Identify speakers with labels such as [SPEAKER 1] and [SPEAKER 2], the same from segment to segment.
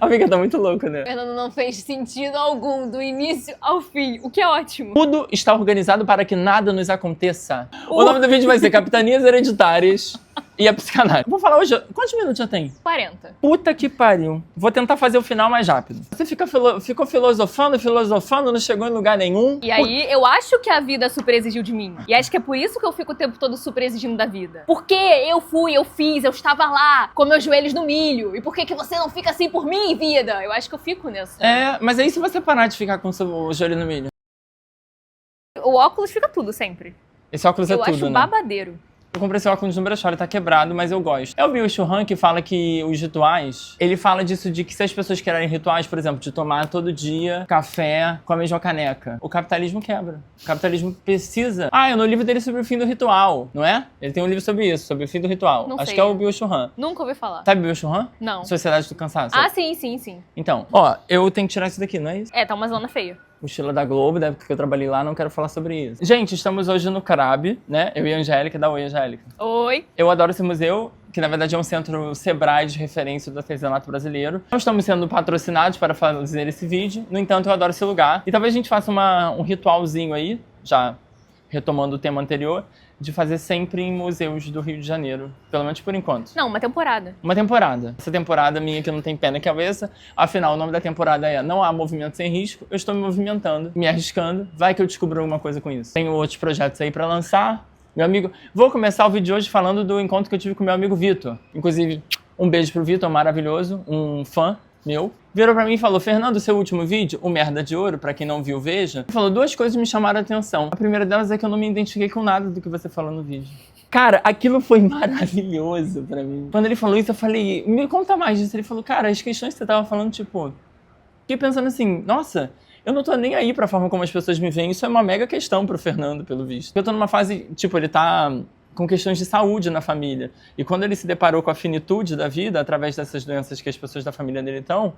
[SPEAKER 1] Amiga, tá muito louco, né?
[SPEAKER 2] Fernando não fez sentido algum, do início ao fim, o que é ótimo.
[SPEAKER 1] Tudo está organizado para que nada nos aconteça. O nome do vídeo vai ser Capitanias Hereditárias e a Psicanálise. Vou falar hoje... Quantos minutos já tem?
[SPEAKER 2] 40.
[SPEAKER 1] Puta que pariu. Vou tentar fazer o final mais rápido. Você ficou filosofando, não chegou em lugar nenhum.
[SPEAKER 2] E aí, eu acho que a vida super exigiu de mim. E acho que é por isso que eu fico o tempo todo super exigindo da vida. Porque eu fui, eu fiz, eu estava lá, com meus joelhos no milho. E por que você não fica assim por mim, vida? Eu acho que eu fico nessa.
[SPEAKER 1] É, mas aí se você parar de ficar com o seu joelho no milho?
[SPEAKER 2] O óculos fica tudo sempre.
[SPEAKER 1] Esse óculos é tudo, né?
[SPEAKER 2] Eu acho babadeiro.
[SPEAKER 1] Eu comprei esse óculos no brechó, ele tá quebrado, mas eu gosto. É o Byung-Chul Han que fala que os rituais, ele fala disso de que se as pessoas querem rituais, por exemplo, de tomar todo dia café com a mesma caneca, o capitalismo quebra. O capitalismo precisa... Ah, é no livro dele sobre o fim do ritual, não é? Ele tem um livro sobre isso, sobre o fim do ritual.
[SPEAKER 2] Não
[SPEAKER 1] Acho
[SPEAKER 2] sei.
[SPEAKER 1] que é o Byung-Chul Han.
[SPEAKER 2] Nunca ouvi falar.
[SPEAKER 1] Sabe o Byung-Chul Han?
[SPEAKER 2] Não.
[SPEAKER 1] Sociedade do Cansaço.
[SPEAKER 2] Ah, sim.
[SPEAKER 1] Então, ó, eu tenho que tirar isso daqui, não é isso?
[SPEAKER 2] É, tá uma zona feia.
[SPEAKER 1] Mochila da Globo, da época que eu trabalhei lá, não quero falar sobre isso. Gente, estamos hoje no CRAB, né? Eu e a Angélica, dá oi, Angélica.
[SPEAKER 2] Oi.
[SPEAKER 1] Eu adoro esse museu, que na verdade é um centro Sebrae de referência do artesanato brasileiro. Não estamos sendo patrocinados para fazer esse vídeo, no entanto eu adoro esse lugar. E talvez a gente faça um ritualzinho aí, já retomando o tema anterior, de fazer sempre em museus do Rio de Janeiro, pelo menos por enquanto.
[SPEAKER 2] Não, uma temporada.
[SPEAKER 1] Uma temporada. Essa temporada minha que não tem pé na cabeça, afinal o nome da temporada é Não Há Movimento Sem Risco, eu estou me movimentando, me arriscando, vai que eu descubro alguma coisa com isso. Tenho outros projetos aí pra lançar. Meu amigo, vou começar o vídeo de hoje falando do encontro que eu tive com meu amigo Vitor. Inclusive, um beijo pro Vitor, maravilhoso, um fã meu. Virou pra mim e falou: Fernando, seu último vídeo, o Merda de Ouro, pra quem não viu, veja. Falou duas coisas que me chamaram a atenção. A primeira delas é que eu não me identifiquei com nada do que você falou no vídeo. Cara, aquilo foi maravilhoso pra mim. Quando ele falou isso, eu falei, me conta mais disso. Ele falou, cara, as questões que você tava falando, tipo... Fiquei pensando assim, nossa, eu não tô nem aí pra forma como as pessoas me veem. Isso é uma mega questão pro Fernando, pelo visto. Eu tô numa fase, tipo, ele tá com questões de saúde na família. E quando ele se deparou com a finitude da vida, através dessas doenças que as pessoas da família dele estão,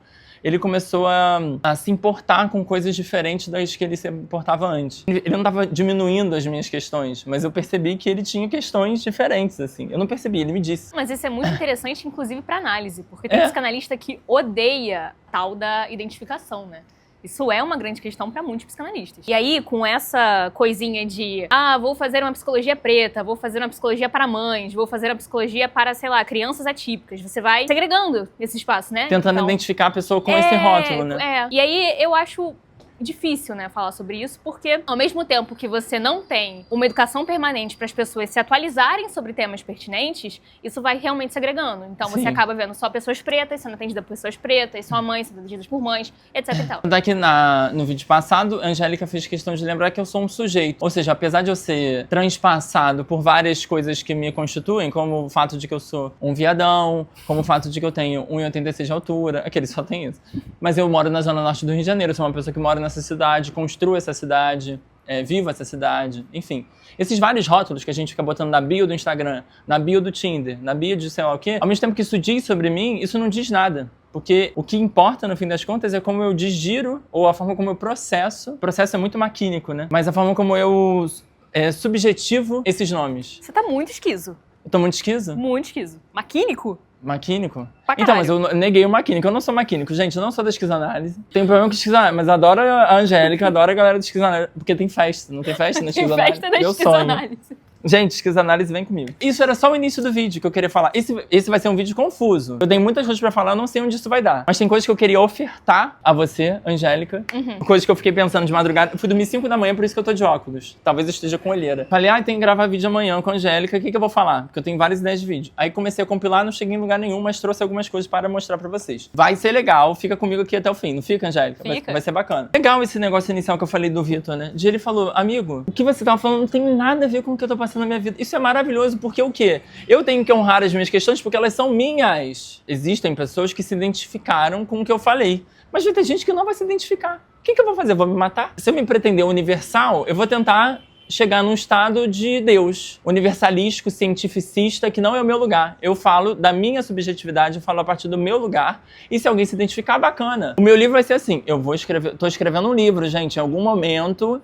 [SPEAKER 1] ele começou a se importar com coisas diferentes das que ele se importava antes. Ele não estava diminuindo as minhas questões, mas eu percebi que ele tinha questões diferentes, assim. Eu não percebi, ele me disse.
[SPEAKER 2] Mas isso é muito interessante, inclusive, para análise, porque tem psicanalista que odeia tal da identificação, né? Isso é uma grande questão para muitos psicanalistas. E aí, com essa coisinha de vou fazer uma psicologia preta, vou fazer uma psicologia para mães, vou fazer uma psicologia para, sei lá, crianças atípicas, você vai segregando esse espaço, né?
[SPEAKER 1] Tentando identificar a pessoa com esse rótulo, né?
[SPEAKER 2] E aí, eu acho difícil, né, falar sobre isso, porque ao mesmo tempo que você não tem uma educação permanente para as pessoas se atualizarem sobre temas pertinentes, isso vai realmente segregando. Então você acaba vendo só pessoas pretas sendo atendidas por pessoas pretas, só mães sendo atendidas por mães, etc e tal.
[SPEAKER 1] Daqui no vídeo passado, a Angélica fez questão de lembrar que eu sou um sujeito. Ou seja, apesar de eu ser transpassado por várias coisas que me constituem, como o fato de que eu sou um viadão, como o fato de que eu tenho 1,86 de altura, aquele só tem isso. Mas eu moro na zona norte do Rio de Janeiro, eu sou uma pessoa que mora nessa cidade, construo essa cidade, vivo essa cidade, enfim. Esses vários rótulos que a gente fica botando na bio do Instagram, na bio do Tinder, na bio de sei lá o quê, ao mesmo tempo que isso diz sobre mim, isso não diz nada. Porque o que importa, no fim das contas, é como eu digiro, ou a forma como eu processo. O processo é muito maquínico, né? Mas a forma como eu subjetivo esses nomes.
[SPEAKER 2] Você tá muito esquizo.
[SPEAKER 1] Eu tô muito esquizo?
[SPEAKER 2] Muito esquizo. Maquínico?
[SPEAKER 1] Maquínico?
[SPEAKER 2] Pra
[SPEAKER 1] então,
[SPEAKER 2] caralho.
[SPEAKER 1] mas eu neguei o maquínico. Eu não sou maquínico, gente. Eu não sou da esquizoanálise. Tenho problema com esquizoanálise, mas adoro a Angélica, adoro a galera da esquizoanálise. Porque tem festa, não tem festa na
[SPEAKER 2] Tem
[SPEAKER 1] esquizoanálise?
[SPEAKER 2] festa da
[SPEAKER 1] Meu
[SPEAKER 2] esquizoanálise.
[SPEAKER 1] sonho. Gente, esquizoanálise, vem comigo. Isso era só o início do vídeo que eu queria falar. Esse vai ser um vídeo confuso. Eu tenho muitas coisas pra falar, eu não sei onde isso vai dar. Mas tem coisas que eu queria ofertar a você, Angélica. Coisas que eu fiquei pensando de madrugada. Eu fui dormir 5 da manhã, por isso que eu tô de óculos. Talvez eu esteja com olheira. Falei, tem que gravar vídeo amanhã com a Angélica. O que eu vou falar? Porque eu tenho várias ideias de vídeo. Aí comecei a compilar, não cheguei em lugar nenhum, mas trouxe algumas coisas para mostrar pra vocês. Vai ser legal, fica comigo aqui até o fim. Não fica, Angélica?
[SPEAKER 2] Fica.
[SPEAKER 1] Vai ser bacana. Legal esse negócio inicial que eu falei do Vitor, né? De ele falou, amigo, o que você tava falando não tem nada a ver com o que eu tô passando na minha vida. Isso é maravilhoso, porque o quê? Eu tenho que honrar as minhas questões porque elas são minhas. Existem pessoas que se identificaram com o que eu falei, mas vai ter gente que não vai se identificar. O que eu vou fazer? Eu vou me matar? Se eu me pretender universal, eu vou tentar chegar num estado de Deus, universalístico, cientificista, que não é o meu lugar. Eu falo da minha subjetividade, eu falo a partir do meu lugar, e se alguém se identificar, bacana. O meu livro vai ser assim, tô escrevendo um livro, gente, em algum momento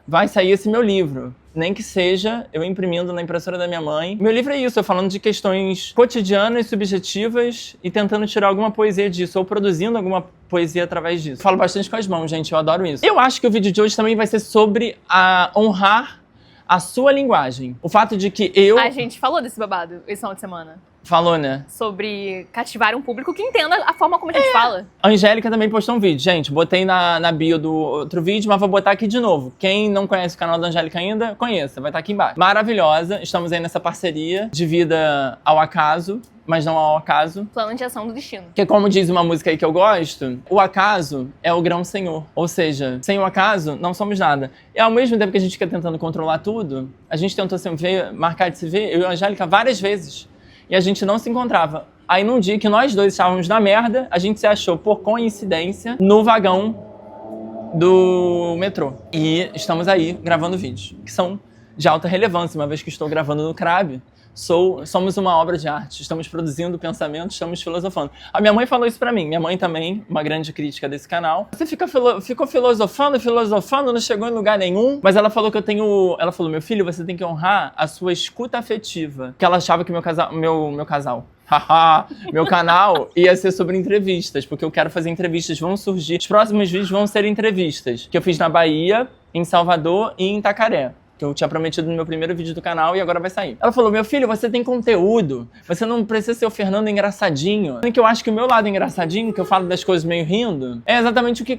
[SPEAKER 1] vai sair esse meu livro. Nem que seja eu imprimindo na impressora da minha mãe. Meu livro é isso, eu falando de questões cotidianas, subjetivas e tentando tirar alguma poesia disso, ou produzindo alguma poesia através disso. Eu falo bastante com as mãos, gente, eu adoro isso. Eu acho que o vídeo de hoje também vai ser sobre honrar a sua linguagem. O fato de que eu...
[SPEAKER 2] A gente falou desse babado esse final de semana.
[SPEAKER 1] Falou, né?
[SPEAKER 2] Sobre cativar um público que entenda a forma como a gente fala.
[SPEAKER 1] A Angélica também postou um vídeo. Gente, botei na bio do outro vídeo, mas vou botar aqui de novo. Quem não conhece o canal da Angélica ainda, conheça. Vai estar aqui embaixo. Maravilhosa. Estamos aí nessa parceria de vida ao acaso, mas não ao acaso.
[SPEAKER 2] Plano de ação do destino.
[SPEAKER 1] Porque como diz uma música aí que eu gosto, o acaso é o grão senhor. Ou seja, sem o acaso, não somos nada. E ao mesmo tempo que a gente fica tentando controlar tudo, a gente tentou se ver, marcar de se ver, eu e a Angélica, várias vezes. E a gente não se encontrava. Aí num dia que nós dois estávamos na merda, a gente se achou, por coincidência, no vagão do metrô. E estamos aí gravando vídeos, que são de alta relevância, uma vez que estou gravando no CRAB. Somos uma obra de arte, estamos produzindo pensamento, estamos filosofando. A minha mãe falou isso pra mim, minha mãe também, uma grande crítica desse canal. Você ficou filosofando, não chegou em lugar nenhum, mas ela falou que ela falou, meu filho, você tem que honrar a sua escuta afetiva, que ela achava que meu canal ia ser sobre entrevistas, porque eu quero fazer entrevistas, vão surgir, os próximos vídeos vão ser entrevistas, que eu fiz na Bahia, em Salvador e em Itacaré. Que eu tinha prometido no meu primeiro vídeo do canal e agora vai sair. Ela falou, meu filho, você tem conteúdo, você não precisa ser o Fernando engraçadinho. Que eu acho que o meu lado engraçadinho, que eu falo das coisas meio rindo, é exatamente o que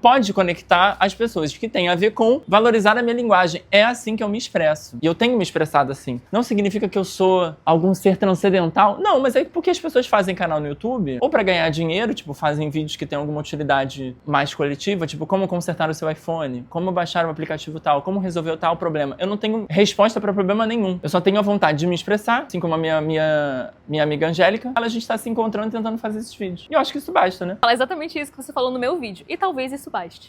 [SPEAKER 1] pode conectar as pessoas, que tem a ver com valorizar a minha linguagem. É assim que eu me expresso. E eu tenho me expressado assim. Não significa que eu sou algum ser transcendental. Não, mas é porque as pessoas fazem canal no YouTube, ou pra ganhar dinheiro, tipo, fazem vídeos que têm alguma utilidade mais coletiva, tipo, como consertar o seu iPhone, como baixar o aplicativo tal, como resolver o tal problema. Eu não tenho resposta pra problema nenhum. Eu só tenho a vontade de me expressar, assim como a minha amiga Angélica. A gente tá se encontrando tentando fazer esses vídeos. E eu acho que isso basta, né?
[SPEAKER 2] Fala exatamente isso que você falou no meu vídeo. E talvez isso baste.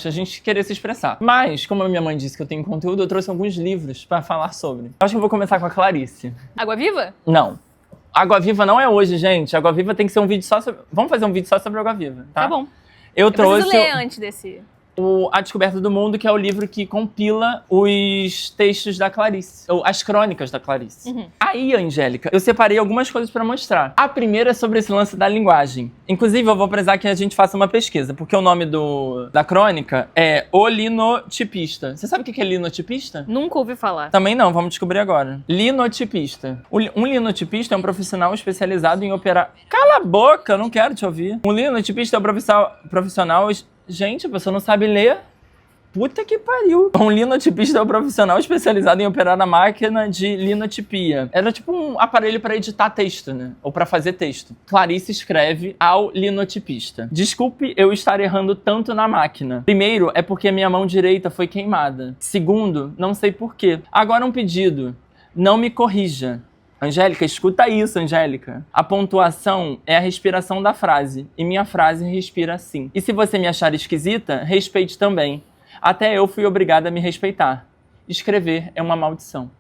[SPEAKER 1] A gente querer se expressar. Mas, como a minha mãe disse que eu tenho conteúdo, eu trouxe alguns livros pra falar sobre. Eu acho que eu vou começar com a Clarice.
[SPEAKER 2] Água Viva?
[SPEAKER 1] Não. Água Viva não é hoje, gente. Água Viva tem que ser um vídeo só sobre... Vamos fazer um vídeo só sobre Água Viva, tá?
[SPEAKER 2] Tá bom.
[SPEAKER 1] Eu trouxe...
[SPEAKER 2] preciso ler antes desse...
[SPEAKER 1] A Descoberta do Mundo, que é o livro que compila os textos da Clarice, ou as crônicas da Clarice.
[SPEAKER 2] Uhum.
[SPEAKER 1] Aí, Angélica, eu separei algumas coisas pra mostrar. A primeira é sobre esse lance da linguagem. Inclusive, eu vou precisar que a gente faça uma pesquisa, porque o nome da crônica é O Linotipista. Você sabe o que é linotipista?
[SPEAKER 2] Nunca ouvi falar.
[SPEAKER 1] Também não, vamos descobrir agora. Linotipista. Um linotipista é um profissional especializado em operar... Cala a boca, eu não quero te ouvir. Um linotipista é um profissional... Gente, a pessoa não sabe ler. Puta que pariu. Um linotipista é um profissional especializado em operar na máquina de linotipia. Era tipo um aparelho para editar texto, né? Ou para fazer texto. Clarice escreve ao linotipista. Desculpe eu estar errando tanto na máquina. Primeiro, é porque minha mão direita foi queimada. Segundo, não sei porquê. Agora um pedido. Não me corrija. Angélica, escuta isso, Angélica. A pontuação é a respiração da frase. E minha frase respira assim. E se você me achar esquisita, respeite também. Até eu fui obrigada a me respeitar. Escrever é uma maldição.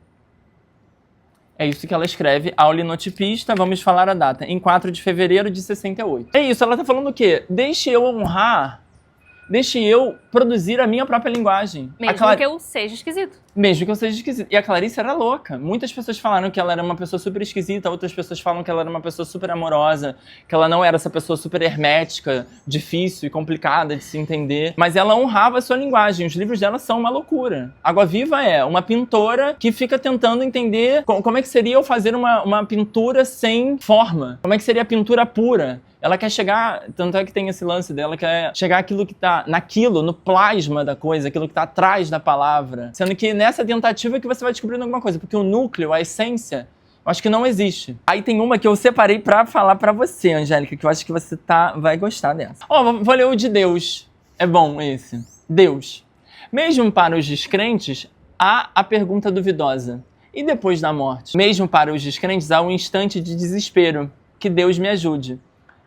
[SPEAKER 1] É isso que ela escreve ao linotipista. Vamos falar a data. Em 4 de fevereiro de 68. É isso, ela tá falando o quê? Deixe eu honrar... Deixe eu produzir a minha própria linguagem.
[SPEAKER 2] Mesmo que eu seja esquisito.
[SPEAKER 1] Mesmo que eu seja esquisito. E a Clarice era louca. Muitas pessoas falaram que ela era uma pessoa super esquisita, outras pessoas falam que ela era uma pessoa super amorosa, que ela não era essa pessoa super hermética, difícil e complicada de se entender. Mas ela honrava a sua linguagem. Os livros dela são uma loucura. Água Viva é uma pintora que fica tentando entender como é que seria eu fazer uma pintura sem forma. Como é que seria a pintura pura. Ela quer chegar, tanto é que tem esse lance dela, quer chegar aquilo que tá naquilo, no plasma da coisa, aquilo que tá atrás da palavra. Sendo que nessa tentativa que você vai descobrindo alguma coisa, porque o núcleo, a essência, eu acho que não existe. Aí tem uma que eu separei pra falar pra você, Angélica, que eu acho que você vai gostar dessa. Vou ler o de Deus. É bom esse. Deus. Mesmo para os descrentes, há a pergunta duvidosa. E depois da morte? Mesmo para os descrentes, há um instante de desespero. Que Deus me ajude.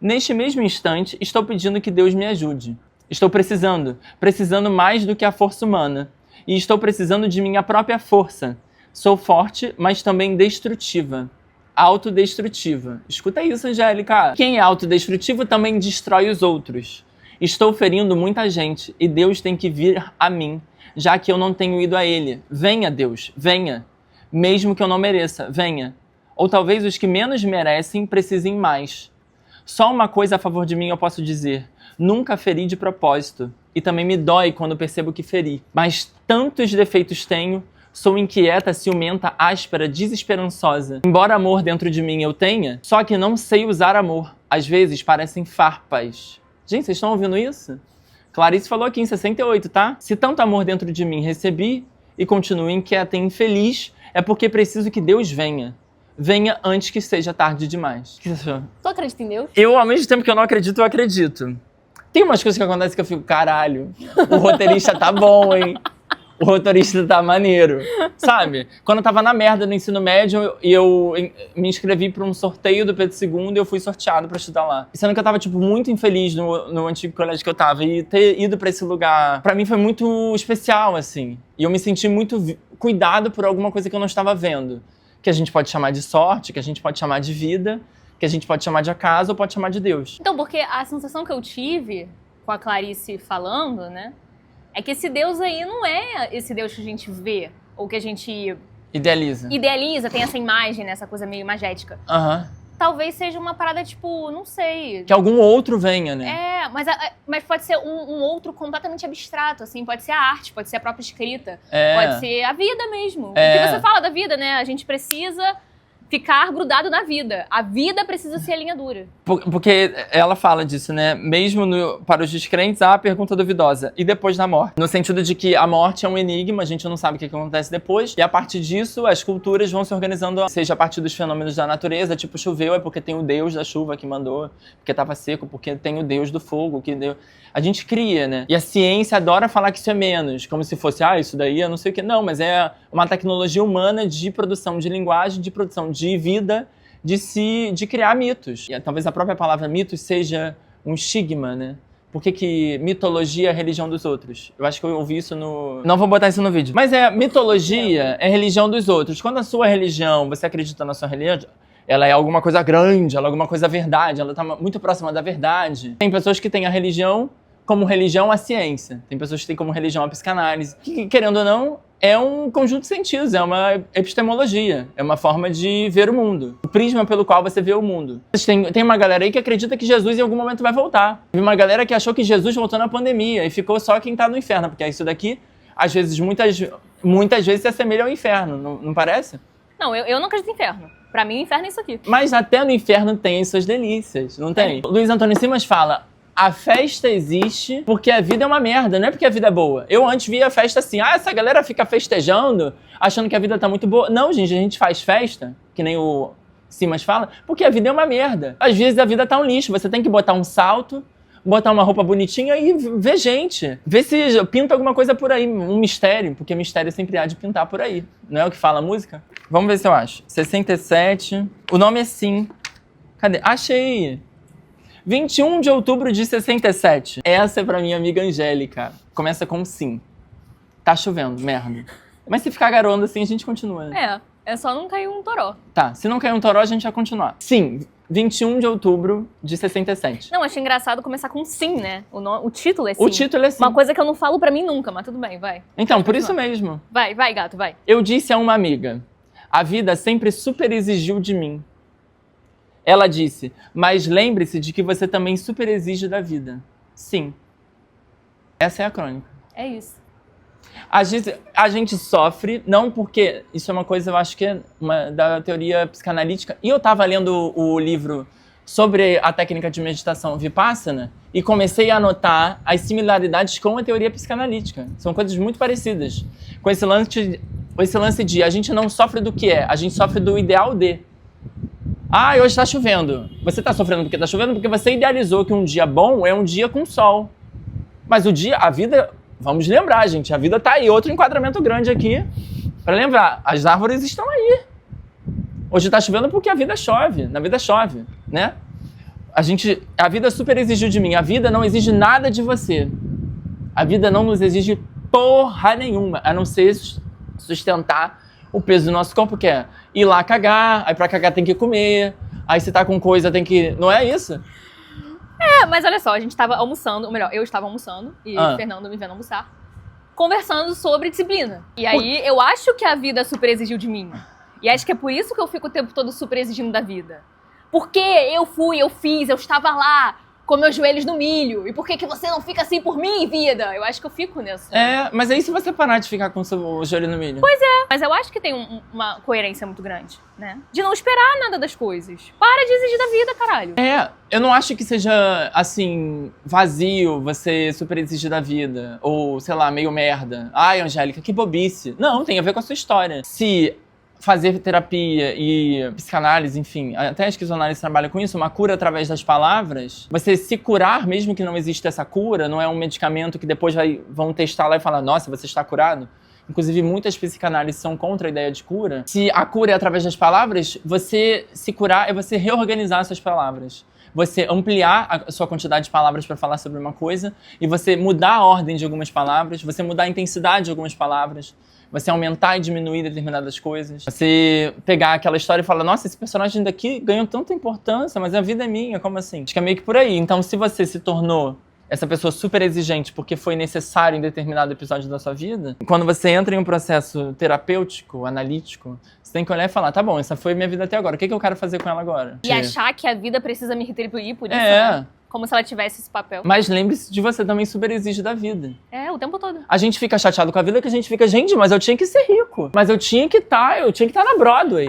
[SPEAKER 1] Neste mesmo instante, estou pedindo que Deus me ajude. Estou precisando mais do que a força humana. E estou precisando de minha própria força. Sou forte, mas também destrutiva. Autodestrutiva. Escuta isso, Angélica. Quem é autodestrutivo também destrói os outros. Estou ferindo muita gente e Deus tem que vir a mim, já que eu não tenho ido a Ele. Venha, Deus, venha. Mesmo que eu não mereça, venha. Ou talvez os que menos merecem precisem mais. Só uma coisa a favor de mim eu posso dizer. Nunca feri de propósito. E também me dói quando percebo que feri. Mas tantos defeitos tenho. Sou inquieta, ciumenta, áspera, desesperançosa. Embora amor dentro de mim eu tenha, só que não sei usar amor. Às vezes parecem farpas. Gente, vocês estão ouvindo isso? Clarice falou aqui em 68, tá? Se tanto amor dentro de mim recebi e continuo inquieta e infeliz, é porque preciso que Deus venha. Venha antes que seja tarde demais. O que você achou?
[SPEAKER 2] Tu acredita em Deus?
[SPEAKER 1] Eu, ao mesmo tempo que eu não acredito, eu acredito. Tem umas coisas que acontecem que eu fico, caralho, o roteirista tá bom, hein? O roteirista tá maneiro, sabe? Quando eu tava na merda no ensino médio, eu me inscrevi pra um sorteio do Pedro II e eu fui sorteado pra estudar lá. Sendo que eu tava, tipo, muito infeliz no antigo colégio que eu tava. E ter ido pra esse lugar, pra mim foi muito especial, assim. E eu me senti muito cuidado por alguma coisa que eu não estava vendo. Que a gente pode chamar de sorte, que a gente pode chamar de vida, que a gente pode chamar de acaso ou pode chamar de Deus.
[SPEAKER 2] Então, porque a sensação que eu tive com a Clarice falando, né? É que esse Deus aí não é esse Deus que a gente vê, ou que a gente idealiza, tem essa imagem, né, essa coisa meio imagética. Talvez seja uma parada, tipo, não sei.
[SPEAKER 1] Que algum outro venha, né?
[SPEAKER 2] É, mas pode ser um outro completamente abstrato, assim. Pode ser a arte, pode ser a própria escrita. Pode ser a vida mesmo. O que você fala da vida, né? A gente precisa ficar grudado na vida. A vida precisa ser a linha dura.
[SPEAKER 1] Porque ela fala disso, né? Mesmo para os descrentes, há a pergunta duvidosa. E depois da morte? No sentido de que a morte é um enigma, a gente não sabe o que acontece depois. E a partir disso, as culturas vão se organizando, seja a partir dos fenômenos da natureza, tipo choveu é porque tem o Deus da chuva que mandou, porque estava seco, porque tem o Deus do fogo que deu. A gente cria, né? E a ciência adora falar que isso é menos, como se fosse, isso daí eu não sei o que. Não, mas é uma tecnologia humana de produção de linguagem, de produção de vida, de criar mitos. E talvez a própria palavra mitos seja um estigma, né? Por que mitologia é a religião dos outros? Eu acho que eu ouvi isso no... Não vou botar isso no vídeo. Mas mitologia é religião dos outros. Quando a sua religião, você acredita na sua religião, ela é alguma coisa grande, ela é alguma coisa verdade, ela está muito próxima da verdade. Tem pessoas que têm a religião como religião a ciência. Tem pessoas que têm como religião a psicanálise. Que, querendo ou não, é um conjunto de sentidos, é uma epistemologia, é uma forma de ver o mundo. O prisma pelo qual você vê o mundo. Tem uma galera aí que acredita que Jesus em algum momento vai voltar. Tem uma galera que achou que Jesus voltou na pandemia e ficou só quem tá no inferno, porque isso daqui, às vezes, muitas vezes se assemelha ao inferno, não parece?
[SPEAKER 2] Não, eu não acredito em inferno. Pra mim, o inferno é isso aqui.
[SPEAKER 1] Mas até no inferno tem as suas delícias, não tem? Luiz Antônio Simas fala... A festa existe porque a vida é uma merda, não é porque a vida é boa. Eu antes via a festa assim, essa galera fica festejando, achando que a vida tá muito boa. Não, gente, a gente faz festa, que nem o Simas fala, porque a vida é uma merda. Às vezes a vida tá um lixo, você tem que botar um salto, botar uma roupa bonitinha e ver gente. Ver se pinta alguma coisa por aí, um mistério, porque mistério sempre há de pintar por aí. Não é o que fala a música? Vamos ver se eu acho. 67, o nome é Sim. Cadê? Achei! 21 de outubro de 67. Essa é pra minha amiga Angélica. Começa com sim. Tá chovendo, merda. Mas se ficar garoando assim, a gente continua, né?
[SPEAKER 2] É só não cair um toró.
[SPEAKER 1] Tá, se não cair um toró, a gente vai continuar. Sim, 21 de outubro de 67.
[SPEAKER 2] Não, achei engraçado começar com sim, né? O título é sim.
[SPEAKER 1] O título é sim.
[SPEAKER 2] Uma coisa que eu não falo pra mim nunca, mas tudo bem, vai.
[SPEAKER 1] Então, por isso mesmo.
[SPEAKER 2] Vai, gato, vai.
[SPEAKER 1] Eu disse a uma amiga, a vida sempre super exigiu de mim. Ela disse, mas lembre-se de que você também super exige da vida. Sim. Essa é a crônica.
[SPEAKER 2] É isso.
[SPEAKER 1] A gente sofre, não porque... Isso é uma coisa, eu acho que é da teoria psicanalítica. E eu estava lendo o livro sobre a técnica de meditação Vipassana e comecei a notar as similaridades com a teoria psicanalítica. São coisas muito parecidas. Com esse lance de a gente não sofre do que é, a gente sofre do ideal de... hoje está chovendo. Você está sofrendo porque está chovendo porque você idealizou que um dia bom é um dia com sol. Mas a vida, vamos lembrar, gente, a vida está aí. Outro enquadramento grande aqui para lembrar. As árvores estão aí. Hoje está chovendo porque a vida chove. Na vida chove, né? A vida super exigiu de mim. A vida não exige nada de você. A vida não nos exige porra nenhuma, a não ser sustentar o peso do nosso corpo, que é ir lá cagar, aí pra cagar tem que comer, aí se tá com coisa tem que... Não é isso?
[SPEAKER 2] Mas olha só, a gente tava almoçando, ou melhor, eu estava almoçando e Fernando me vendo almoçar, conversando sobre disciplina. E aí eu acho que a vida super exigiu de mim. E acho que é por isso que eu fico o tempo todo super exigindo da vida. Porque eu fui, eu fiz, eu estava lá com meus joelhos no milho. E por que você não fica assim por mim, vida? Eu acho que eu fico nessa.
[SPEAKER 1] Mas aí se você parar de ficar com o seu joelho no milho?
[SPEAKER 2] Pois é, mas eu acho que tem uma coerência muito grande, né? De não esperar nada das coisas. Para de exigir da vida, caralho.
[SPEAKER 1] Eu não acho que seja, assim, vazio você super exigir da vida. Ou, sei lá, meio merda. Ai, Angélica, que bobice. Não, tem a ver com a sua história. Se fazer terapia e psicanálise, enfim, até a esquizoanálise trabalha com isso, uma cura através das palavras, você se curar, mesmo que não exista essa cura, não é um medicamento que depois vão testar lá e falar, nossa, você está curado. Inclusive, muitas psicanálises são contra a ideia de cura. Se a cura é através das palavras, você se curar é você reorganizar suas palavras. Você ampliar a sua quantidade de palavras para falar sobre uma coisa e você mudar a ordem de algumas palavras, você mudar a intensidade de algumas palavras, você aumentar e diminuir determinadas coisas. Você pegar aquela história e falar, nossa, esse personagem daqui ganhou tanta importância, mas a vida é minha, como assim? Acho que é meio que por aí. Então, se você se tornou essa pessoa super exigente porque foi necessário em determinado episódio da sua vida, quando você entra em um processo terapêutico, analítico, você tem que olhar e falar, tá bom, essa foi minha vida até agora, o que eu quero fazer com ela agora?
[SPEAKER 2] E achar que a vida precisa me retribuir por isso, né? Como se ela tivesse esse papel.
[SPEAKER 1] Mas lembre-se de você também super exige da vida.
[SPEAKER 2] O tempo todo.
[SPEAKER 1] A gente fica chateado com a vida que a gente fica, gente, mas eu tinha que ser rico. Mas eu tinha que estar na Broadway.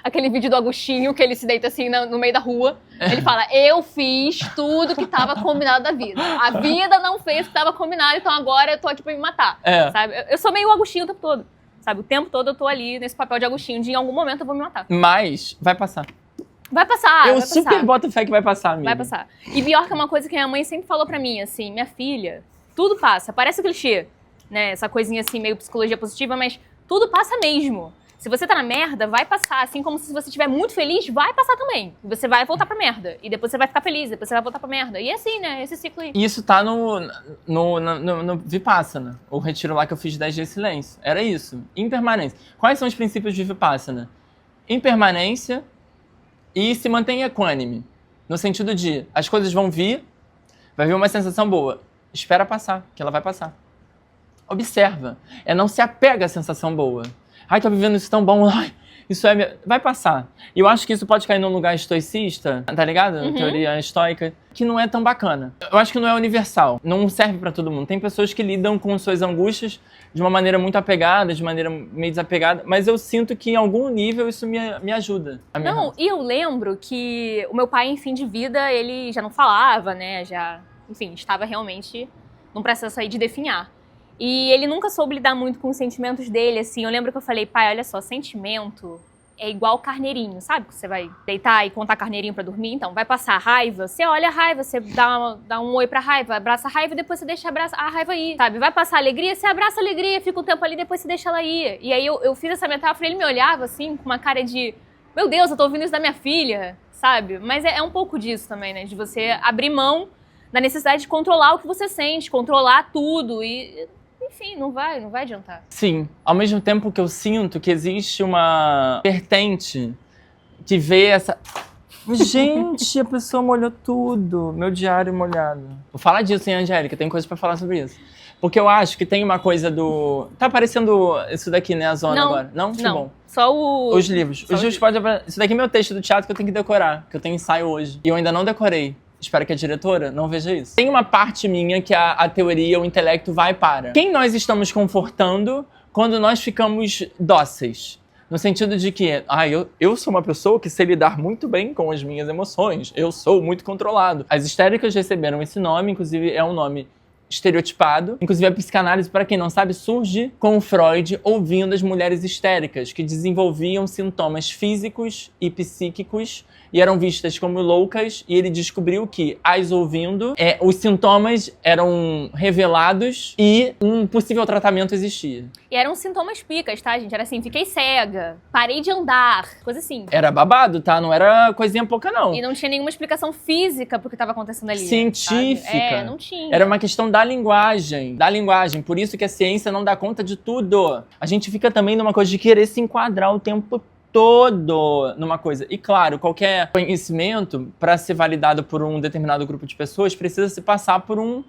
[SPEAKER 2] Aquele vídeo do Agostinho, que ele se deita assim no meio da rua. Ele fala, eu fiz tudo que estava combinado da vida. A vida não fez o que estava combinado, então agora eu tô aqui pra me matar. Sabe? Eu sou meio Agostinho o tempo todo. Sabe? O tempo todo eu tô ali nesse papel de Agostinho, de em algum momento eu vou me matar.
[SPEAKER 1] Mas vai passar.
[SPEAKER 2] Vai passar,
[SPEAKER 1] Eu super boto fé que vai passar, amiga.
[SPEAKER 2] Vai passar. E pior que é uma coisa que minha mãe sempre falou pra mim, assim, minha filha, tudo passa. Parece clichê, né? Essa coisinha assim, meio psicologia positiva, mas tudo passa mesmo. Se você tá na merda, vai passar. Assim como se você estiver muito feliz, vai passar também. Você vai voltar pra merda. E depois você vai ficar feliz, depois você vai voltar pra merda. E é assim, né? Esse ciclo aí.
[SPEAKER 1] Isso tá no Vipassana. O retiro lá que eu fiz de 10 dias de silêncio. Era isso. Impermanência. Quais são os princípios de Vipassana? Impermanência e se mantém equânime. No sentido de, as coisas vão vir, vai vir uma sensação boa. Espera passar, que ela vai passar. Observa. Não se apega à sensação boa. Ai, tô vivendo isso tão bom. Ai, isso vai passar. E eu acho que isso pode cair num lugar estoicista, tá ligado? Teoria estoica, que não é tão bacana. Eu acho que não é universal. Não serve pra todo mundo. Tem pessoas que lidam com suas angústias de uma maneira muito apegada, de maneira meio desapegada, mas eu sinto que em algum nível isso me ajuda.
[SPEAKER 2] E eu lembro que o meu pai, em fim de vida, ele já não falava, né? Enfim, estava realmente num processo aí de definhar. E ele nunca soube lidar muito com os sentimentos dele, assim. Eu lembro que eu falei, pai, olha só, sentimento é igual carneirinho, sabe? Que você vai deitar e contar carneirinho pra dormir. Então, vai passar a raiva, você olha a raiva, você dá um oi pra raiva, abraça a raiva e depois você deixa a raiva ir, sabe? Vai passar a alegria, você abraça a alegria, fica um tempo ali, depois você deixa ela ir. E aí eu fiz essa metáfora e ele me olhava, assim, com uma cara de, meu Deus, eu tô ouvindo isso da minha filha, sabe? Mas é um pouco disso também, né? De você abrir mão da necessidade de controlar o que você sente, controlar tudo e... Enfim, não vai adiantar.
[SPEAKER 1] Sim. Ao mesmo tempo que eu sinto que existe uma vertente que vê essa... Gente, a pessoa molhou tudo. Meu diário molhado. Vou falar disso, hein, Angélica? Tem coisa pra falar sobre isso. Porque eu acho que tem uma coisa do... Tá aparecendo isso daqui, né, a zona agora? Não? Que bom.
[SPEAKER 2] Só
[SPEAKER 1] os livros. Os livros podem... Isso daqui é meu texto do teatro que eu tenho que decorar. Que eu tenho ensaio hoje. E eu ainda não decorei. Espero que a diretora não veja isso. Tem uma parte minha que a teoria, o intelecto vai para. Quem nós estamos confortando quando nós ficamos dóceis? No sentido de que, eu sou uma pessoa que sei lidar muito bem com as minhas emoções. Eu sou muito controlado. As histéricas receberam esse nome, inclusive é um nome estereotipado. Inclusive a psicanálise, para quem não sabe, surge com Freud ouvindo as mulheres histéricas que desenvolviam sintomas físicos e psíquicos e eram vistas como loucas, e ele descobriu que, as ouvindo, os sintomas eram revelados e um possível tratamento existia.
[SPEAKER 2] E eram sintomas picas, tá, gente? Era assim, fiquei cega, parei de andar, coisa assim.
[SPEAKER 1] Era babado, tá? Não era coisinha pouca, não.
[SPEAKER 2] E não tinha nenhuma explicação física pro que estava acontecendo ali.
[SPEAKER 1] Científica.
[SPEAKER 2] Sabe? Não tinha.
[SPEAKER 1] Era uma questão da linguagem. Por isso que a ciência não dá conta de tudo. A gente fica também numa coisa de querer se enquadrar o tempo todo numa coisa. E claro, qualquer conhecimento, para ser validado por um determinado grupo de pessoas, precisa se passar por um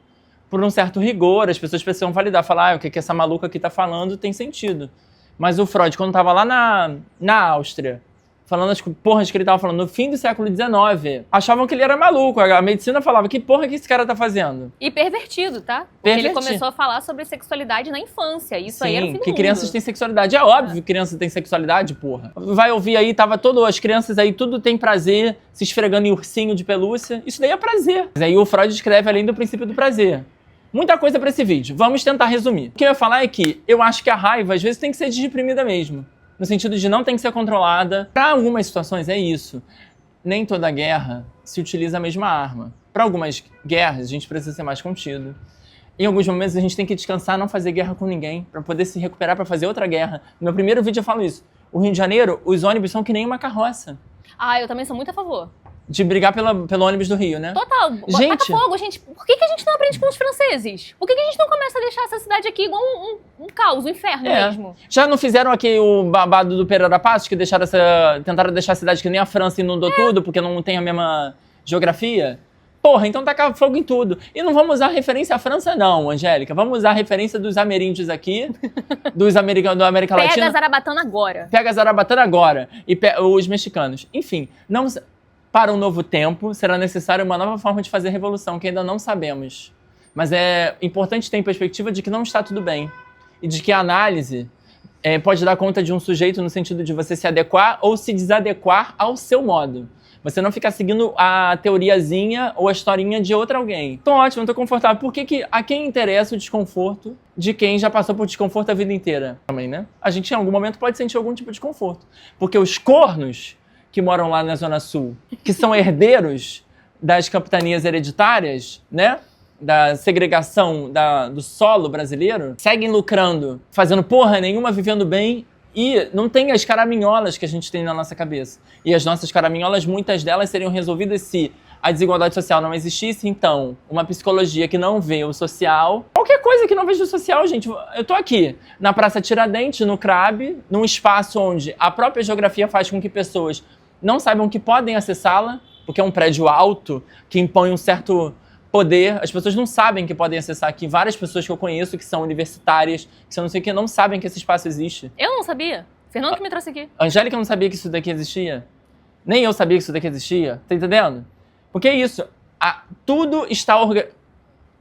[SPEAKER 1] certo rigor. As pessoas precisam validar, falar, o que essa maluca aqui tá falando tem sentido. Mas o Freud, quando tava lá na Áustria, falando as porras que ele tava falando no fim do século XIX, achavam que ele era maluco. A medicina falava, que porra que esse cara tá fazendo?
[SPEAKER 2] E pervertido, tá? Porque ele começou a falar sobre sexualidade na infância. Isso aí era o fim do
[SPEAKER 1] que
[SPEAKER 2] mundo.
[SPEAKER 1] Crianças têm sexualidade. É óbvio que criança tem sexualidade, porra. Vai ouvir aí, as crianças aí, tudo tem prazer, se esfregando em ursinho de pelúcia. Isso daí é prazer. Mas aí o Freud escreve além do princípio do prazer. Muita coisa pra esse vídeo. Vamos tentar resumir. O que eu ia falar é que eu acho que a raiva, às vezes, tem que ser reprimida mesmo. No sentido de não tem que ser controlada. Para algumas situações é isso. Nem toda guerra se utiliza a mesma arma. Para algumas guerras, a gente precisa ser mais contido. Em alguns momentos, a gente tem que descansar, não fazer guerra com ninguém, para poder se recuperar para fazer outra guerra. No meu primeiro vídeo eu falo isso. O Rio de Janeiro, os ônibus são que nem uma carroça.
[SPEAKER 2] Ah, eu também sou muito a favor.
[SPEAKER 1] De brigar pelo ônibus do Rio, né?
[SPEAKER 2] Total. Taca fogo, gente. Por que a gente não aprende com os franceses? Por que a gente não começa a deixar essa cidade aqui igual um caos, um inferno mesmo?
[SPEAKER 1] Já não fizeram aqui o babado do Pereira Passos, que tentaram deixar a cidade que nem a França inundou tudo, porque não tem a mesma geografia? Porra, então taca fogo em tudo. E não vamos usar referência à França, não, Angélica. Vamos usar a referência dos ameríndios aqui, da América Latina.
[SPEAKER 2] Pega Zarabatana agora.
[SPEAKER 1] Pega Zarabatana agora. E os mexicanos. Enfim, não... Para um novo tempo, será necessária uma nova forma de fazer revolução, que ainda não sabemos. Mas é importante ter em perspectiva de que não está tudo bem. E de que a análise pode dar conta de um sujeito no sentido de você se adequar ou se desadequar ao seu modo. Você não ficar seguindo a teoriazinha ou a historinha de outro alguém. Tô ótimo, tô confortável. Por que a quem interessa o desconforto de quem já passou por desconforto a vida inteira? Também, né? A gente em algum momento pode sentir algum tipo de desconforto. Porque os cornos que moram lá na Zona Sul, que são herdeiros das capitanias hereditárias, né? Da segregação do solo brasileiro, seguem lucrando, fazendo porra nenhuma, vivendo bem, e não tem as caraminholas que a gente tem na nossa cabeça. E as nossas caraminholas, muitas delas seriam resolvidas se a desigualdade social não existisse. Então, uma psicologia que não vê o social, qualquer coisa que não veja o social, gente, eu tô aqui na Praça Tiradentes, no CRAB, num espaço onde a própria geografia faz com que pessoas não saibam que podem acessá-la, porque é um prédio alto que impõe um certo poder. As pessoas não sabem que podem acessar aqui. Várias pessoas que eu conheço que são universitárias, que são não sei o que, não sabem que esse espaço existe.
[SPEAKER 2] Eu não sabia. Fernando que me trouxe aqui.
[SPEAKER 1] A Angélica não sabia que isso daqui existia. Nem eu sabia que isso daqui existia. Tá entendendo? Porque é isso. Tudo está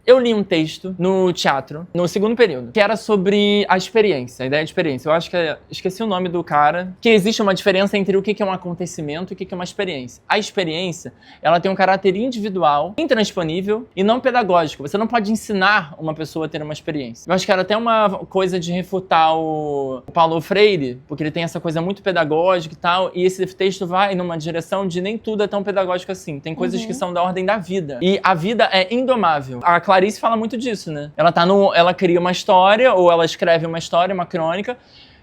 [SPEAKER 1] Eu li um texto no teatro, no segundo período, que era sobre a experiência, a ideia de experiência. Eu acho que esqueci o nome do cara. Que existe uma diferença entre o que é um acontecimento e o que é uma experiência. A experiência, ela tem um caráter individual, intransponível e não pedagógico. Você não pode ensinar uma pessoa a ter uma experiência. Eu acho que era até uma coisa de refutar o Paulo Freire, porque ele tem essa coisa muito pedagógica e tal, e esse texto vai numa direção de nem tudo é tão pedagógico assim. Tem coisas que são da ordem da vida. E a vida é indomável. A Clarice fala muito disso, né? Ela cria uma história, ou ela escreve uma história, uma crônica,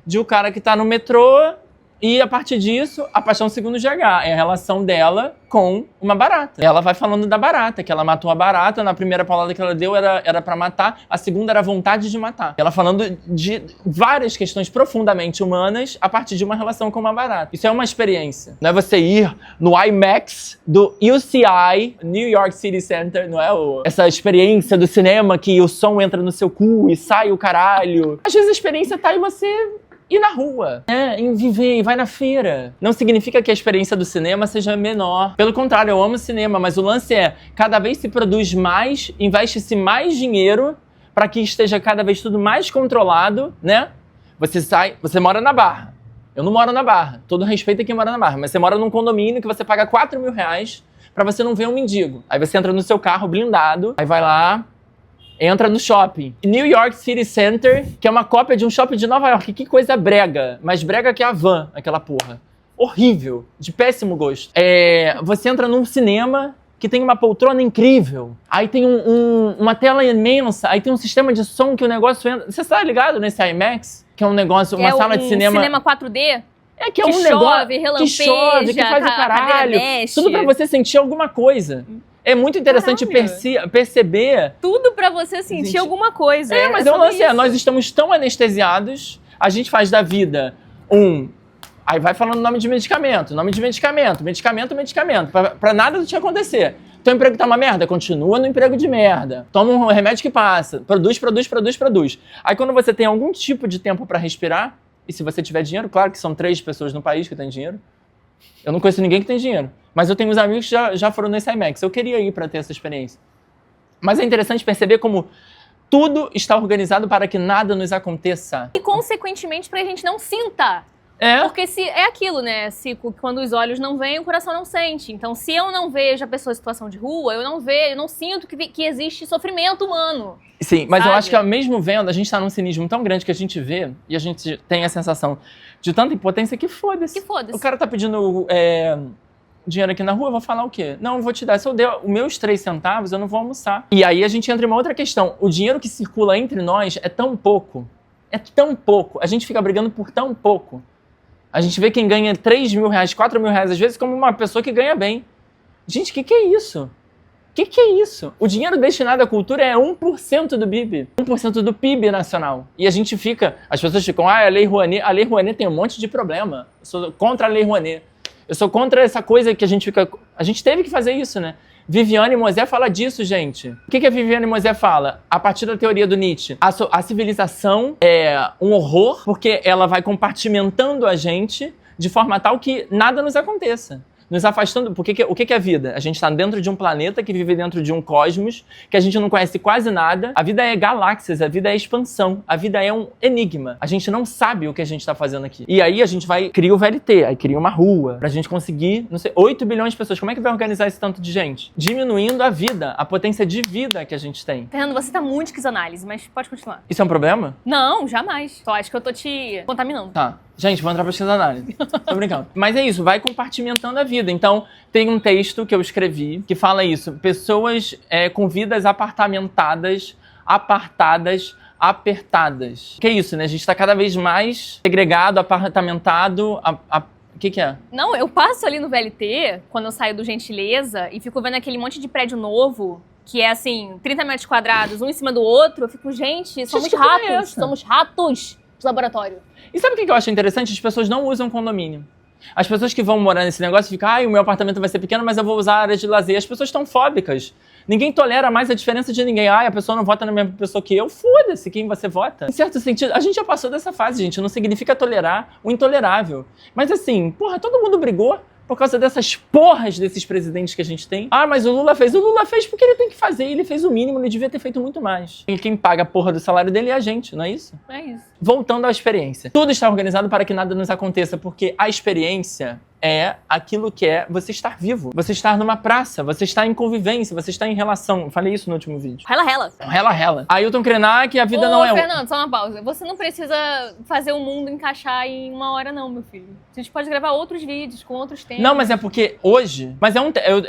[SPEAKER 1] de um cara que tá no metrô e, a partir disso, a paixão segundo GH é a relação dela com uma barata. Ela vai falando da barata, que ela matou a barata, na primeira palavra que ela deu era pra matar, a segunda era a vontade de matar. Ela falando de várias questões profundamente humanas a partir de uma relação com uma barata. Isso é uma experiência. Não é você ir no IMAX do UCI, New York City Center, não é essa experiência do cinema que o som entra no seu cu e sai o caralho. Às vezes a experiência tá em você ir na rua, em viver, vai na feira. Não significa que a experiência do cinema seja menor. Pelo contrário, eu amo cinema, mas o lance é, cada vez se produz mais, investe-se mais dinheiro para que esteja cada vez tudo mais controlado, né? Você mora na Barra. Eu não moro na Barra. Todo respeito a quem mora na Barra, mas você mora num condomínio que você paga R$4.000 para você não ver um mendigo. Aí você entra no seu carro blindado, aí vai lá, entra no shopping. New York City Center, que é uma cópia de um shopping de Nova York. Que coisa brega. Mais brega que a Van, aquela porra. Horrível. De péssimo gosto. Você entra num cinema que tem uma poltrona incrível. Aí tem uma tela imensa. Aí tem um sistema de som que o negócio entra... Você tá ligado nesse IMAX? Que é um negócio, uma sala de cinema...
[SPEAKER 2] cinema 4D?
[SPEAKER 1] Que é um negócio
[SPEAKER 2] que chove,
[SPEAKER 1] que faz o caralho. Tudo pra você sentir alguma coisa. É muito interessante perceber...
[SPEAKER 2] Tudo pra você sentir alguma coisa.
[SPEAKER 1] Mas eu não sei, nós estamos tão anestesiados, a gente faz da vida Aí vai falando nome de medicamento, medicamento, pra nada te acontecer. Teu emprego tá uma merda? Continua no emprego de merda. Toma um remédio que passa. Produz. Aí quando você tem algum tipo de tempo pra respirar, e se você tiver dinheiro, claro que são 3 pessoas no país que têm dinheiro. Eu não conheço ninguém que tem dinheiro. Mas eu tenho uns amigos que já foram nesse IMAX. Eu queria ir pra ter essa experiência. Mas é interessante perceber como tudo está organizado para que nada nos aconteça.
[SPEAKER 2] E, consequentemente, pra gente não sinta. Porque se é aquilo, né? Quando os olhos não veem, o coração não sente. Então, se eu não vejo a pessoa em situação de rua, eu não sinto que existe sofrimento humano.
[SPEAKER 1] Sim, mas
[SPEAKER 2] sabe?
[SPEAKER 1] eu acho que mesmo vendo, a gente tá num cinismo tão grande que a gente vê e a gente tem a sensação de tanta impotência que foda-se. O cara tá pedindo dinheiro aqui na rua, eu vou falar o quê? Não, eu vou te dar. Se eu der os meus 3 centavos, eu não vou almoçar. E aí a gente entra em uma outra questão. O dinheiro que circula entre nós é tão pouco. É tão pouco. A gente fica brigando por tão pouco. A gente vê quem ganha 3 mil reais, 4 mil reais, às vezes, como uma pessoa que ganha bem. Gente, o que é isso? O que é isso? O dinheiro destinado à cultura é 1% do PIB. 1% do PIB nacional. E a gente fica... As pessoas ficam, a Lei Rouanet... A Lei Rouanet tem um monte de problema. Eu sou contra a Lei Rouanet. Eu sou contra essa coisa que a gente fica... A gente teve que fazer isso, né? Viviane Mosé fala disso, gente. O que a Viviane Mosé fala? A partir da teoria do Nietzsche, a civilização é um horror porque ela vai compartimentando a gente de forma tal que nada nos aconteça. Nos afastando... Porque o que é a vida? A gente está dentro de um planeta que vive dentro de um cosmos que a gente não conhece quase nada. A vida é galáxias, a vida é expansão, a vida é um enigma. A gente não sabe o que a gente está fazendo aqui. E aí a gente cria o VLT, aí cria uma rua pra gente conseguir, 8 bilhões de pessoas. Como é que vai organizar esse tanto de gente? Diminuindo a vida, a potência de vida que a gente tem.
[SPEAKER 2] Fernando, você tá muito esquizoanálise, mas pode continuar.
[SPEAKER 1] Isso é um problema?
[SPEAKER 2] Não, jamais. Só acho que eu tô te contaminando.
[SPEAKER 1] Tá. Gente, vou entrar pra esquizoanálise. Tô brincando. Mas é isso, vai compartimentando a vida. Então, tem um texto que eu escrevi que fala isso. Pessoas com vidas apartamentadas, apartadas, apertadas. Que é isso, né? A gente tá cada vez mais segregado, apartamentado. O que é?
[SPEAKER 2] Não, eu passo ali no VLT, quando eu saio do Gentileza, e fico vendo aquele monte de prédio novo, que é assim, 30 metros quadrados, um em cima do outro. Eu fico, gente, somos ratos de laboratório.
[SPEAKER 1] E sabe o que eu acho interessante? As pessoas não usam condomínio. As pessoas que vão morar nesse negócio ficam, o meu apartamento vai ser pequeno, mas eu vou usar áreas de lazer. As pessoas estão fóbicas. Ninguém tolera mais a diferença de ninguém. A pessoa não vota na mesma pessoa que eu. Foda-se quem você vota. Em certo sentido, a gente já passou dessa fase, gente. Não significa tolerar o intolerável. Mas assim, todo mundo brigou por causa dessas porras desses presidentes que a gente tem. Mas o Lula fez. O Lula fez porque ele tem que fazer. Ele fez o mínimo, ele devia ter feito muito mais. E quem paga a porra do salário dele é a gente, não é isso?
[SPEAKER 2] É isso.
[SPEAKER 1] Voltando à experiência. Tudo está organizado para que nada nos aconteça, porque a experiência é aquilo que é você estar vivo. Você estar numa praça, você está em convivência, você está em relação. Eu falei isso no último vídeo.
[SPEAKER 2] Rela.
[SPEAKER 1] Ailton Krenak, a vida não é...
[SPEAKER 2] Fernando, só uma pausa. Você não precisa fazer o mundo encaixar em 1 hora não, meu filho. A gente pode gravar outros vídeos com outros temas.
[SPEAKER 1] Não, mas é porque hoje... Mas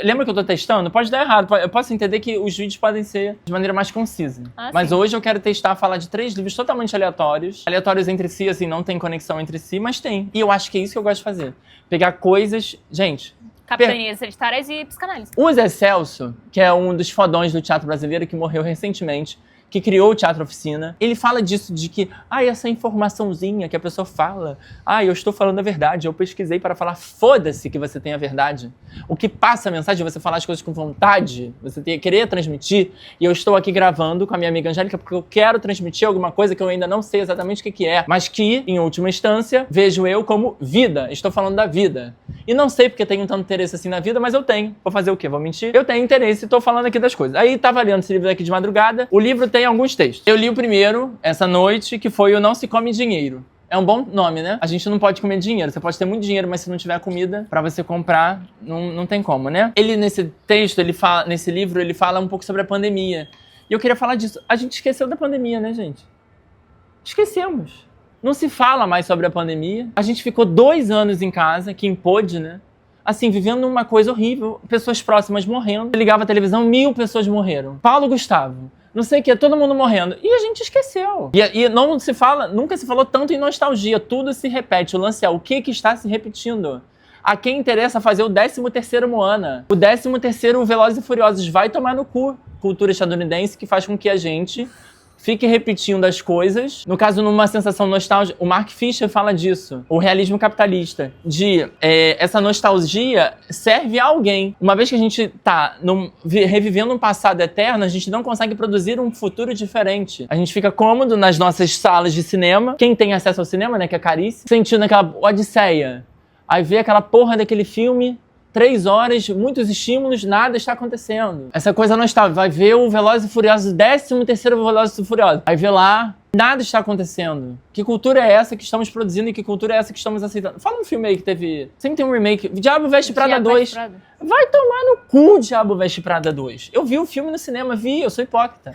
[SPEAKER 1] lembra que eu tô testando? Pode dar errado. Eu posso entender que os vídeos podem ser de maneira mais concisa. Mas hoje eu quero testar, falar de 3 livros totalmente aleatórios. Aleatórios entre si, assim, não tem conexão entre si, mas tem. E eu acho que é isso que eu gosto de fazer. Pegar coisas... Gente...
[SPEAKER 2] Capitanias hereditárias e psicanálise.
[SPEAKER 1] O Zé Celso, que é um dos fodões do teatro brasileiro, que morreu recentemente, que criou o Teatro Oficina, ele fala disso, de que, essa informaçãozinha que a pessoa fala, eu estou falando a verdade, eu pesquisei para falar, foda-se que você tem a verdade. O que passa a mensagem é você falar as coisas com vontade, você querer transmitir, e eu estou aqui gravando com a minha amiga Angélica porque eu quero transmitir alguma coisa que eu ainda não sei exatamente o que é, mas que, em última instância, vejo eu como vida, estou falando da vida. E não sei porque tenho tanto interesse assim na vida, mas eu tenho. Vou fazer o quê? Vou mentir? Eu tenho interesse e estou falando aqui das coisas. Aí, tava lendo esse livro aqui de madrugada, o livro tem alguns textos. Eu li o primeiro, essa noite, que foi o Não Se Come Dinheiro. É um bom nome, né? A gente não pode comer dinheiro. Você pode ter muito dinheiro, mas se não tiver comida pra você comprar, não tem como, né? Ele, nesse texto, nesse livro, ele fala um pouco sobre a pandemia. E eu queria falar disso. A gente esqueceu da pandemia, né, gente? Esquecemos. Não se fala mais sobre a pandemia. A gente ficou 2 anos em casa, quem pôde, né? Assim, vivendo uma coisa horrível. Pessoas próximas morrendo. Eu ligava a televisão, 1000 pessoas morreram. Paulo Gustavo. Não sei o que, todo mundo morrendo. E a gente esqueceu. E não se fala, nunca se falou tanto em nostalgia. Tudo se repete. O lance é o que está se repetindo. A quem interessa fazer o 13º Moana. O 13º Velozes e Furiosos vai tomar no cu. Cultura estadunidense que faz com que a gente fique repetindo as coisas. No caso, numa sensação nostálgica, o Mark Fisher fala disso. O realismo capitalista. Essa nostalgia serve a alguém. Uma vez que a gente tá revivendo um passado eterno, a gente não consegue produzir um futuro diferente. A gente fica cômodo nas nossas salas de cinema. Quem tem acesso ao cinema, né, que é caríssimo, sentindo aquela odisseia. Aí vê aquela porra daquele filme, 3 horas, muitos estímulos, nada está acontecendo. Essa coisa nostálgica. Vai ver o Velozes e Furiosos, 13º Velozes e Furiosos. Aí vê lá, nada está acontecendo. Que cultura é essa que estamos produzindo e que cultura é essa que estamos aceitando? Fala um filme aí que teve... Sempre tem um remake. Diabo Veste Prada 2. Vai tomar no cu, Diabo Veste Prada 2. Eu vi o filme no cinema, eu sou hipócrita.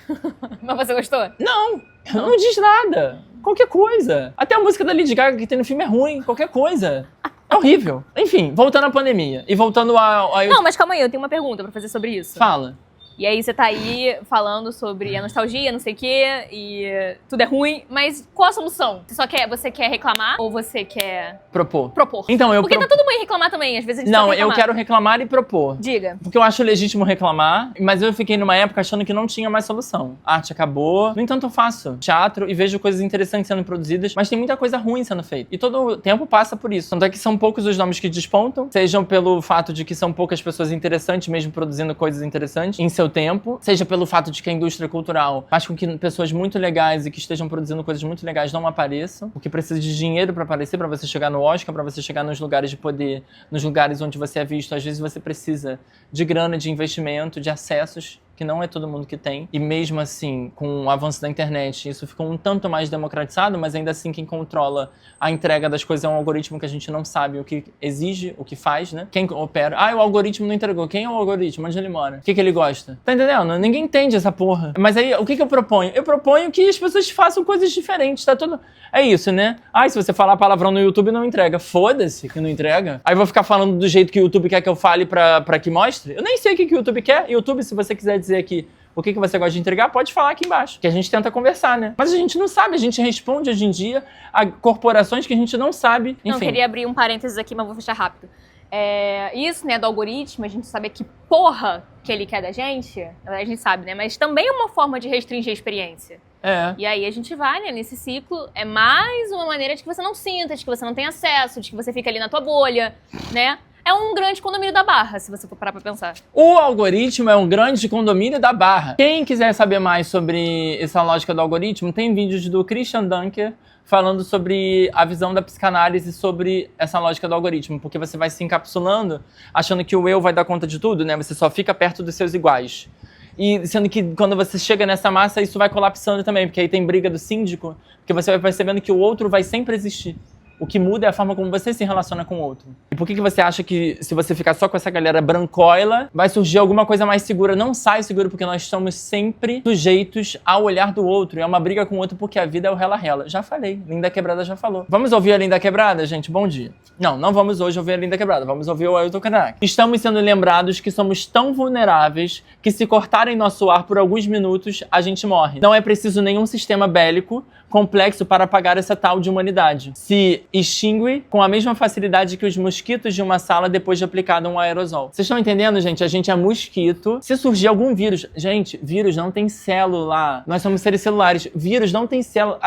[SPEAKER 2] Mas você gostou?
[SPEAKER 1] Não diz nada. Qualquer coisa. Até a música da Lady Gaga que tem no filme é ruim, qualquer coisa. É horrível. Enfim, voltando à pandemia. E voltando
[SPEAKER 2] Não, mas calma aí, eu tenho uma pergunta pra fazer sobre isso.
[SPEAKER 1] Fala.
[SPEAKER 2] E aí você tá aí falando sobre a nostalgia, não sei o quê, e tudo é ruim, mas qual a solução? Você quer reclamar ou você quer...
[SPEAKER 1] Propor.
[SPEAKER 2] Então, Porque tá tudo bem reclamar também, às vezes a gente
[SPEAKER 1] Não, eu quero reclamar e propor.
[SPEAKER 2] Diga.
[SPEAKER 1] Porque eu acho legítimo reclamar, mas eu fiquei numa época achando que não tinha mais solução. A arte acabou. No entanto, eu faço teatro e vejo coisas interessantes sendo produzidas, mas tem muita coisa ruim sendo feita. E todo o tempo passa por isso. Tanto é que são poucos os nomes que despontam, sejam pelo fato de que são poucas pessoas interessantes mesmo produzindo coisas interessantes em seu tempo, seja pelo fato de que a indústria cultural faz com que pessoas muito legais e que estejam produzindo coisas muito legais não apareçam, porque precisa de dinheiro para aparecer, para você chegar no Oscar, para você chegar nos lugares de poder, nos lugares onde você é visto. Às vezes você precisa de grana, de investimento, de acessos que não é todo mundo que tem. E mesmo assim, com o avanço da internet, isso ficou um tanto mais democratizado, mas ainda assim quem controla a entrega das coisas é um algoritmo que a gente não sabe o que exige, o que faz, né? Quem opera? O algoritmo não entregou. Quem é o algoritmo? Onde ele mora? O que ele gosta? Tá entendendo? Ninguém entende essa porra. Mas aí, o que eu proponho? Eu proponho que as pessoas façam coisas diferentes, tá tudo... É isso, né? Se você falar palavrão no YouTube, não entrega. Foda-se que não entrega. Aí eu vou ficar falando do jeito que o YouTube quer que eu fale pra que mostre? Eu nem sei o que o YouTube quer. YouTube, se você quiser dizer aqui o que você gosta de entregar, pode falar aqui embaixo, que a gente tenta conversar, né? Mas a gente não sabe, a gente responde hoje em dia a corporações que a gente não sabe. Enfim.
[SPEAKER 2] Não, queria abrir um parênteses aqui, mas vou fechar rápido. Isso, né, do algoritmo, a gente sabe que porra que ele quer da gente, a gente sabe, né? Mas também é uma forma de restringir a experiência. E aí a gente vai, né, nesse ciclo, é mais uma maneira de que você não sinta, de que você não tem acesso, de que você fica ali na tua bolha, né? É um grande condomínio da Barra, se você for parar pra pensar. O
[SPEAKER 1] algoritmo é um grande condomínio da Barra. Quem quiser saber mais sobre essa lógica do algoritmo, tem vídeos do Christian Dunker falando sobre a visão da psicanálise sobre essa lógica do algoritmo, porque você vai se encapsulando achando que o eu vai dar conta de tudo, né? Você só fica perto dos seus iguais. E sendo que quando você chega nessa massa, isso vai colapsando também, porque aí tem briga do síndico, porque você vai percebendo que o outro vai sempre existir. O que muda é a forma como você se relaciona com o outro. E por que você acha que se você ficar só com essa galera brancoila, vai surgir alguma coisa mais segura? Não sai seguro, porque nós estamos sempre sujeitos ao olhar do outro. E é uma briga com o outro porque a vida é o rela-rela. Já falei, Linda Quebrada já falou. Vamos ouvir a Linda Quebrada, gente? Bom dia. Não vamos hoje ouvir a Linda Quebrada. Vamos ouvir o Ailton Krenak. Estamos sendo lembrados que somos tão vulneráveis que se cortarem nosso ar por alguns minutos, a gente morre. Não é preciso nenhum sistema bélico complexo para apagar essa tal de humanidade. Se extingue com a mesma facilidade que os mosquitos de uma sala depois de aplicado um aerosol. Vocês estão entendendo, gente? A gente é mosquito. Se surgir algum vírus... Gente, vírus não tem célula. Nós somos seres celulares. Vírus não tem célula.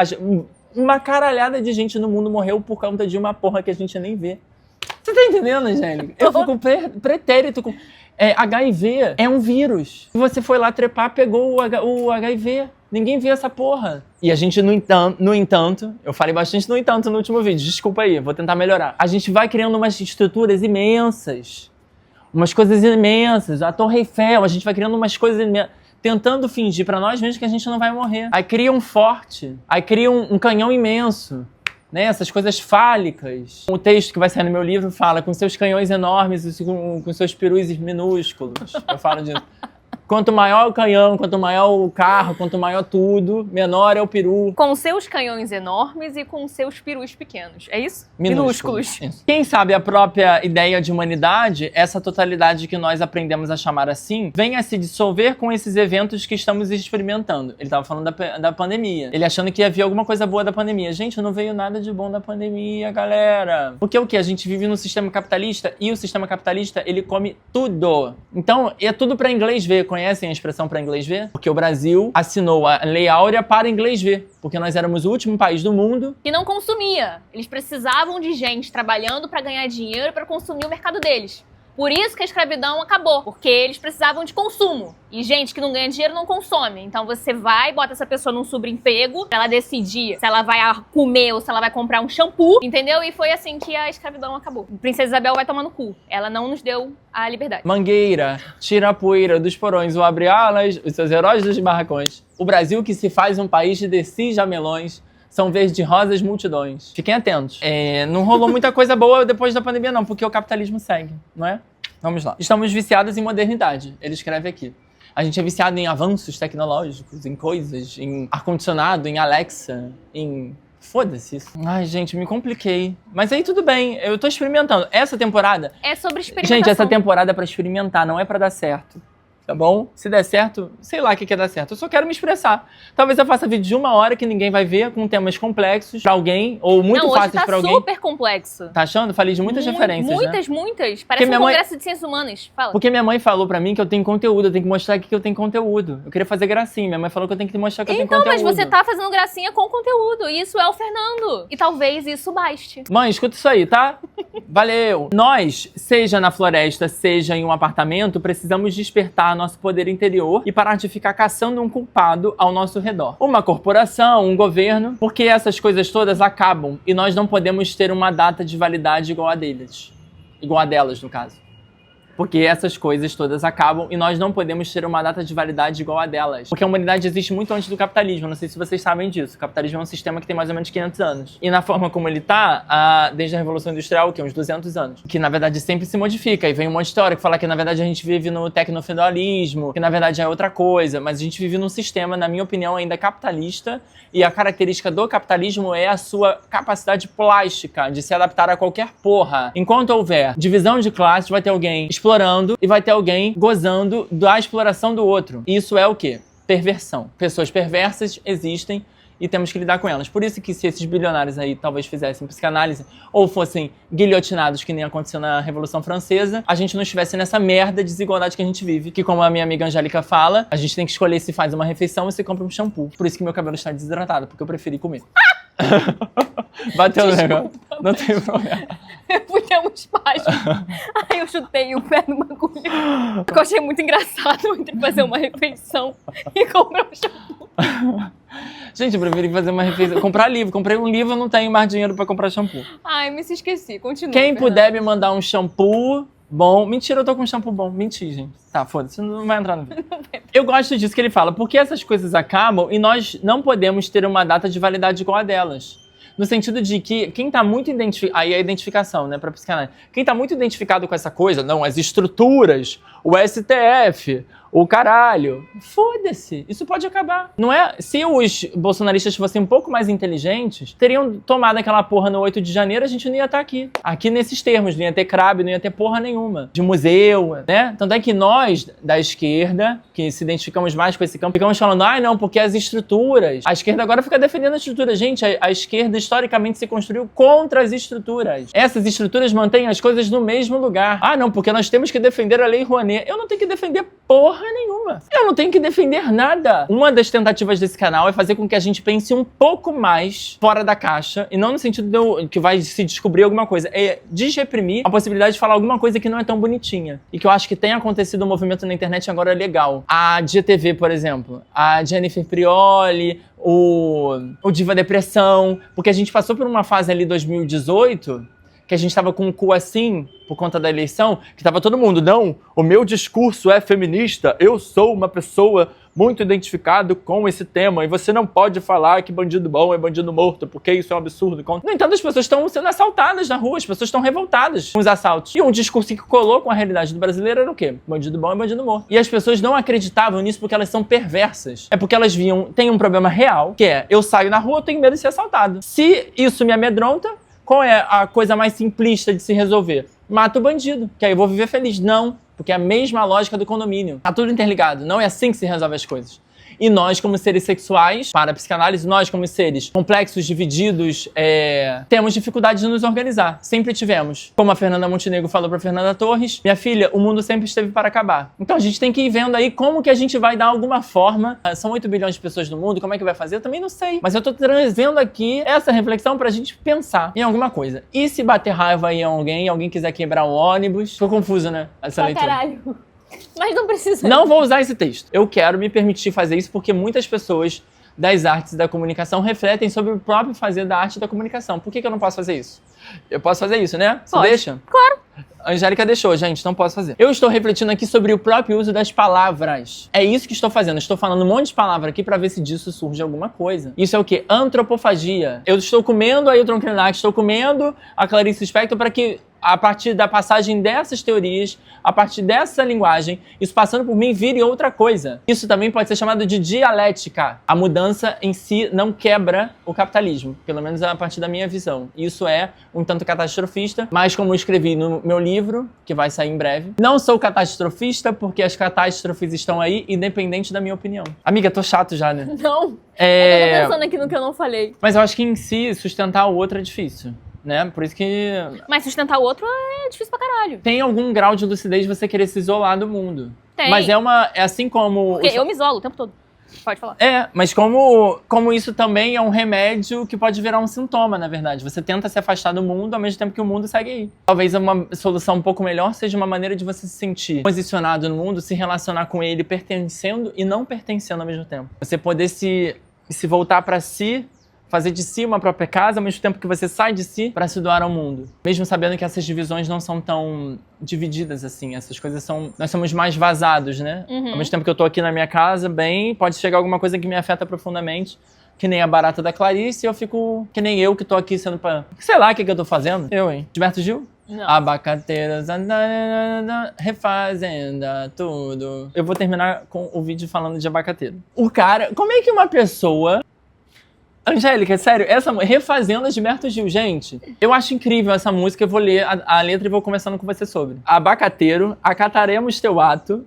[SPEAKER 1] Uma caralhada de gente no mundo morreu por conta de uma porra que a gente nem vê. Você tá entendendo, Angélica? Eu fico pretérito com... HIV é um vírus. Você foi lá trepar, pegou o HIV. Ninguém vê essa porra. E a gente, no entanto, eu falei bastante no entanto no último vídeo, desculpa aí, vou tentar melhorar. A gente vai criando umas estruturas imensas, umas coisas imensas, a Torre Eiffel, a gente vai criando umas coisas imensas, tentando fingir pra nós mesmos que a gente não vai morrer. Aí cria um forte, aí cria um canhão imenso, né? Essas coisas fálicas. O texto que vai sair no meu livro fala com seus canhões enormes e com seus perus minúsculos. Eu falo disso. Quanto maior o canhão, quanto maior o carro, quanto maior tudo, menor é o peru.
[SPEAKER 2] Com seus canhões enormes e com seus perus pequenos, é isso? Minúsculos.
[SPEAKER 1] Isso. Quem sabe a própria ideia de humanidade, essa totalidade que nós aprendemos a chamar assim, vem a se dissolver com esses eventos que estamos experimentando. Ele estava falando da pandemia. Ele achando que havia alguma coisa boa da pandemia. Gente, não veio nada de bom da pandemia, galera. Porque o que? A gente vive num sistema capitalista e o sistema capitalista, ele come tudo. Então, é tudo para inglês ver. conhecem a expressão para inglês ver? Porque o Brasil assinou a Lei Áurea para inglês ver. Porque nós éramos o último país do mundo
[SPEAKER 2] que não consumia. Eles precisavam de gente trabalhando para ganhar dinheiro para consumir o mercado deles. Por isso que a escravidão acabou, porque eles precisavam de consumo. E gente que não ganha dinheiro não consome. Então você vai, bota essa pessoa num subemprego pra ela decidir se ela vai comer ou se ela vai comprar um shampoo, entendeu? E foi assim que a escravidão acabou. Princesa Isabel vai tomar no cu. Ela não nos deu a liberdade.
[SPEAKER 1] Mangueira, tira a poeira dos porões, o abre alas, os seus heróis dos barracões. O Brasil que se faz um país de cis-jamelões. São verde rosas multidões. Fiquem atentos. Não rolou muita coisa boa depois da pandemia, não, porque o capitalismo segue, não é? Vamos lá. Estamos viciados em modernidade. Ele escreve aqui. A gente é viciado em avanços tecnológicos, em coisas, em ar-condicionado, em Alexa, em... Foda-se isso. Ai, gente, me compliquei. Mas aí tudo bem, eu tô experimentando. Essa temporada...
[SPEAKER 2] É sobre experimentação.
[SPEAKER 1] Gente, essa temporada é pra experimentar, não é pra dar certo. Tá bom? Se der certo, sei lá o que dar certo. Eu só quero me expressar. Talvez eu faça vídeo de 1 hora que ninguém vai ver, com temas complexos pra alguém, ou muito fáceis pra alguém.
[SPEAKER 2] Não, hoje tá super complexo.
[SPEAKER 1] Tá achando? Falei de muitas referências,
[SPEAKER 2] muitas,
[SPEAKER 1] né?
[SPEAKER 2] Muitas. Parece um congresso de ciências humanas. Fala.
[SPEAKER 1] Porque minha mãe falou pra mim que eu tenho conteúdo, eu tenho que mostrar aqui que eu tenho conteúdo. Eu queria fazer gracinha, minha mãe falou que eu tenho que mostrar que eu tenho conteúdo.
[SPEAKER 2] Então, mas você tá fazendo gracinha com conteúdo, e isso é o Fernando. E talvez isso baste.
[SPEAKER 1] Mãe, escuta isso aí, tá? Valeu! Nós, seja na floresta, seja em um apartamento, precisamos despertar nosso poder interior e parar de ficar caçando um culpado ao nosso redor. Uma corporação, um governo, porque essas coisas todas acabam e nós não podemos ter uma data de validade igual a deles. Igual a delas, no caso. Porque essas coisas todas acabam e nós não podemos ter uma data de validade igual a delas. Porque a humanidade existe muito antes do capitalismo, não sei se vocês sabem disso. O capitalismo é um sistema que tem mais ou menos 500 anos. E na forma como ele tá, desde a Revolução Industrial, que é uns 200 anos. Que na verdade sempre se modifica. E vem um monte de teoria que fala que na verdade a gente vive no tecnofeudalismo, que na verdade é outra coisa. Mas a gente vive num sistema, na minha opinião, ainda capitalista. E a característica do capitalismo é a sua capacidade plástica de se adaptar a qualquer porra. Enquanto houver divisão de classes, vai ter alguém explorando e vai ter alguém gozando da exploração do outro. Isso é o quê? Perversão. Pessoas perversas existem e temos que lidar com elas. Por isso que se esses bilionários aí talvez fizessem psicanálise ou fossem guilhotinados, que nem aconteceu na Revolução Francesa, a gente não estivesse nessa merda de desigualdade que a gente vive. Que como a minha amiga Angélica fala, a gente tem que escolher se faz uma refeição ou se compra um shampoo. Por isso que meu cabelo está desidratado, porque eu preferi comer. Bateu no negócio. Não tem problema.
[SPEAKER 2] Eu fui ter um espasmo. Aí eu chutei o pé no bagulho. Eu achei muito engraçado entre fazer uma refeição e comprar um shampoo.
[SPEAKER 1] Gente, eu preferi fazer uma refeição. Comprar livro. Comprei um livro, eu não tenho mais dinheiro pra comprar shampoo.
[SPEAKER 2] Ai, me esqueci. Continua.
[SPEAKER 1] Quem puder me mandar um shampoo bom. Mentira, eu tô com um shampoo bom. Mentira, gente. Tá, foda-se, não vai entrar no vídeo. Eu gosto disso que ele fala, porque essas coisas acabam e nós não podemos ter uma data de validade igual a delas. No sentido de que quem tá muito identificado... Aí é a identificação, né, pra psicanálise. Quem tá muito identificado com essa coisa, não, as estruturas, o STF, o caralho, foda-se, isso pode acabar. Não é? Se os bolsonaristas fossem um pouco mais inteligentes, teriam tomado aquela porra no 8 de janeiro, a gente não ia estar aqui. Aqui nesses termos, não ia ter CRAB, não ia ter porra nenhuma. De museu, né? Tanto é que nós, da esquerda, que se identificamos mais com esse campo, ficamos falando, não, porque as estruturas... A esquerda agora fica defendendo a estrutura. Gente, a esquerda historicamente se construiu contra as estruturas. Essas estruturas mantêm as coisas no mesmo lugar. Não, porque nós temos que defender a Lei Rouanet. Eu não tenho que defender porra nenhuma. Eu não tenho que defender nada. Uma das tentativas desse canal é fazer com que a gente pense um pouco mais fora da caixa, e não no sentido de que vai se descobrir alguma coisa, é desreprimir a possibilidade de falar alguma coisa que não é tão bonitinha. E que eu acho que tem acontecido um movimento na internet agora legal. A GTV, por exemplo. A Jennifer Prioli, o Diva Depressão, porque a gente passou por uma fase ali 2018 que a gente tava com o cu assim, por conta da eleição, que tava todo mundo, não, o meu discurso é feminista, eu sou uma pessoa muito identificado com esse tema, e você não pode falar que bandido bom é bandido morto, porque isso é um absurdo. No entanto, as pessoas estão sendo assaltadas na rua, as pessoas estão revoltadas com os assaltos. E um discurso que colou com a realidade do brasileiro era o quê? Bandido bom é bandido morto. E as pessoas não acreditavam nisso porque elas são perversas. É porque elas viam, tem um problema real, que é, eu saio na rua, eu tenho medo de ser assaltado. Se isso me amedronta, qual é a coisa mais simplista de se resolver? Mata o bandido, que aí eu vou viver feliz. Não, porque é a mesma lógica do condomínio. Tá tudo interligado, não é assim que se resolve as coisas. E nós, como seres sexuais, para a psicanálise, nós, como seres complexos, divididos, temos dificuldade de nos organizar. Sempre tivemos. Como a Fernanda Montenegro falou pra Fernanda Torres, minha filha, o mundo sempre esteve para acabar. Então a gente tem que ir vendo aí como que a gente vai dar alguma forma. São 8 bilhões de pessoas no mundo, como é que vai fazer? Eu também não sei. Mas eu tô trazendo aqui essa reflexão pra gente pensar em alguma coisa. E se bater raiva aí em alguém quiser quebrar o ônibus? Ficou confuso, né? Essa leitura.
[SPEAKER 2] Caralho. Mas não precisa.
[SPEAKER 1] Não vou usar esse texto. Eu quero me permitir fazer isso porque muitas pessoas das artes e da comunicação refletem sobre o próprio fazer da arte e da comunicação. Por que eu não posso fazer isso? Eu posso fazer isso, né? Você
[SPEAKER 2] Pode.
[SPEAKER 1] deixa?
[SPEAKER 2] Claro.
[SPEAKER 1] A Angélica deixou, gente, não posso fazer. Eu estou refletindo aqui sobre o próprio uso das palavras. É isso que estou fazendo. Estou falando um monte de palavra aqui pra ver se disso surge alguma coisa. Isso é o quê? Antropofagia. Eu estou comendo a Ailton Krenak, estou comendo a Clarice Lispector para que, a partir da passagem dessas teorias, a partir dessa linguagem, isso passando por mim vire outra coisa. Isso também pode ser chamado de dialética. A mudança em si não quebra o capitalismo, pelo menos a partir da minha visão. Isso é um tanto catastrofista, mas como eu escrevi no meu livro, que vai sair em breve, não sou catastrofista porque as catástrofes estão aí, independente da minha opinião. Amiga, tô chato já, né?
[SPEAKER 2] Não. Eu tô pensando aqui no que eu não falei.
[SPEAKER 1] Mas eu acho que em si, sustentar o outro é difícil. Né? Por isso que...
[SPEAKER 2] Mas sustentar o outro é difícil pra caralho.
[SPEAKER 1] Tem algum grau de lucidez você querer se isolar do mundo.
[SPEAKER 2] Tem.
[SPEAKER 1] Mas é assim como...
[SPEAKER 2] Porque eu me isolo o tempo todo. Pode falar.
[SPEAKER 1] Mas como isso também é um remédio que pode virar um sintoma, na verdade. Você tenta se afastar do mundo ao mesmo tempo que o mundo segue aí. Talvez uma solução um pouco melhor seja uma maneira de você se sentir posicionado no mundo, se relacionar com ele pertencendo e não pertencendo ao mesmo tempo. Você poder se voltar pra si, fazer de si uma própria casa, ao mesmo tempo que você sai de si para se doar ao mundo. Mesmo sabendo que essas divisões não são tão divididas assim. Essas coisas são... Nós somos mais vazados, né?
[SPEAKER 2] Uhum.
[SPEAKER 1] Ao mesmo tempo que eu tô aqui na minha casa, pode chegar alguma coisa que me afeta profundamente, que nem a barata da Clarice, e eu fico... Que nem eu que tô aqui sendo pra... Sei lá o que eu tô fazendo. Eu, hein? Gilberto Gil?
[SPEAKER 2] Não.
[SPEAKER 1] Abacateiras, refazenda, tudo. Eu vou terminar com o vídeo falando de abacateiro. O cara... Como é que uma pessoa... Angélica, sério, essa Refazenda de Gilberto Gil, gente, eu acho incrível essa música, eu vou ler a letra e vou conversando com você sobre. Abacateiro, acataremos teu ato.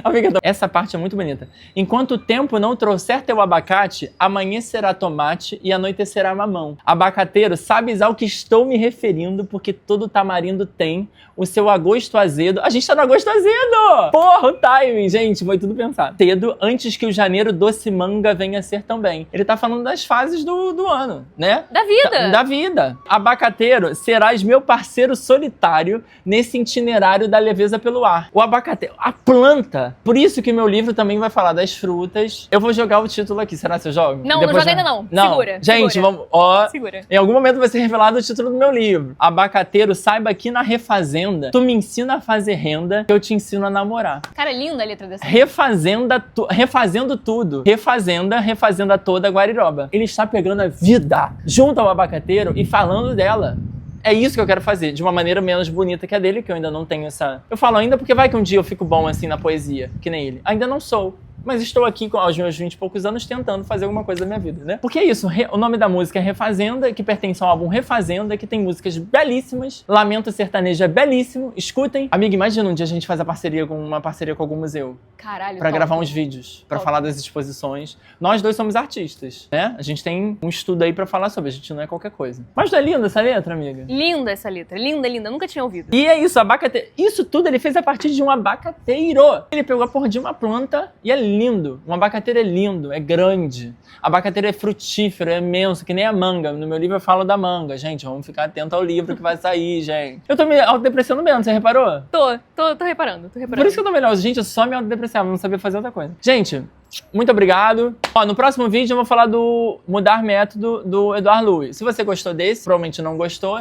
[SPEAKER 1] Amiga, essa parte é muito bonita. Enquanto o tempo não trouxer teu abacate, amanhecerá tomate e anoitecerá mamão. Abacateiro, sabes ao que estou me referindo, porque todo tamarindo tem o seu agosto azedo. A gente tá no agosto azedo! Porra, o timing, gente, foi tudo pensado. Cedo, antes que o janeiro doce manga venha a ser também. Ele tá falando das fases do ano, né?
[SPEAKER 2] Da vida.
[SPEAKER 1] Da vida. Abacateiro, serás meu parceiro solitário nesse itinerário da leveza pelo ar. O abacateiro, a planta. Por isso que meu livro também vai falar das frutas. Eu vou jogar o título aqui. Será que eu jogo?
[SPEAKER 2] Não, não joga ainda não. Segura.
[SPEAKER 1] Gente,
[SPEAKER 2] segura.
[SPEAKER 1] Vamos... Ó,
[SPEAKER 2] segura.
[SPEAKER 1] Em algum momento vai ser revelado o título do meu livro. Abacateiro, saiba que na refazenda, tu me ensina a fazer renda, eu te ensino a namorar.
[SPEAKER 2] Cara, é linda a letra dessa.
[SPEAKER 1] Refazendo tudo. Refazenda toda Guariroba. Ele está pegando a vida junto ao abacateiro e falando dela. É isso que eu quero fazer, de uma maneira menos bonita que a dele, que eu ainda não tenho essa... Eu falo ainda porque vai que um dia eu fico bom assim na poesia, que nem ele. Ainda não sou. Mas estou aqui aos meus 20 e poucos anos tentando fazer alguma coisa da minha vida, né? Porque é isso, o nome da música é Refazenda, que pertence ao álbum Refazenda, que tem músicas belíssimas. Lamento Sertanejo é belíssimo, escutem. Amiga, imagina um dia a gente faz uma parceria com algum museu.
[SPEAKER 2] Caralho,
[SPEAKER 1] Pra
[SPEAKER 2] top.
[SPEAKER 1] gravar uns vídeos, pra
[SPEAKER 2] Top.
[SPEAKER 1] falar das exposições. Nós dois somos artistas, né? A gente tem um estudo aí pra falar sobre, a gente não é qualquer coisa. Mas não é linda essa letra, amiga?
[SPEAKER 2] Linda essa letra, linda, linda. Nunca tinha ouvido.
[SPEAKER 1] E é isso, abacateiro. Isso tudo ele fez a partir de um abacateiro. Ele pegou a porra de uma planta e é lindo. Um abacateiro é lindo, é grande. Abacateiro é frutífero, é imenso, que nem a manga. No meu livro eu falo da manga. Gente, vamos ficar atento ao livro que vai sair, gente. Eu tô me autodepreciando mesmo, você reparou?
[SPEAKER 2] Tô reparando.
[SPEAKER 1] Por isso que eu tô melhor. Gente, eu só me autodepreciava, não sabia fazer outra coisa. Gente, muito obrigado. Ó, no próximo vídeo eu vou falar do Mudar Método do Edouard Louis. Se você gostou desse, provavelmente não gostou,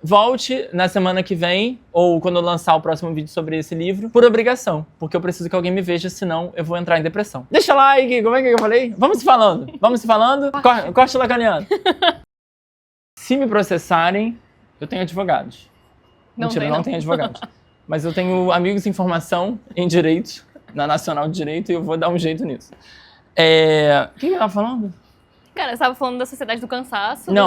[SPEAKER 1] volte na semana que vem, ou quando eu lançar o próximo vídeo sobre esse livro, por obrigação, porque eu preciso que alguém me veja, senão eu vou entrar em depressão. Deixa like, como é que eu falei? Vamos se falando, corte lacaniano. Se me processarem, eu tenho advogados. Mentira, não tenho advogados. Mas eu tenho amigos em formação em direito, na Nacional de Direito, e eu vou dar um jeito nisso. O que eu tava falando?
[SPEAKER 2] Cara, você tava falando da Sociedade do Cansaço.
[SPEAKER 1] Não.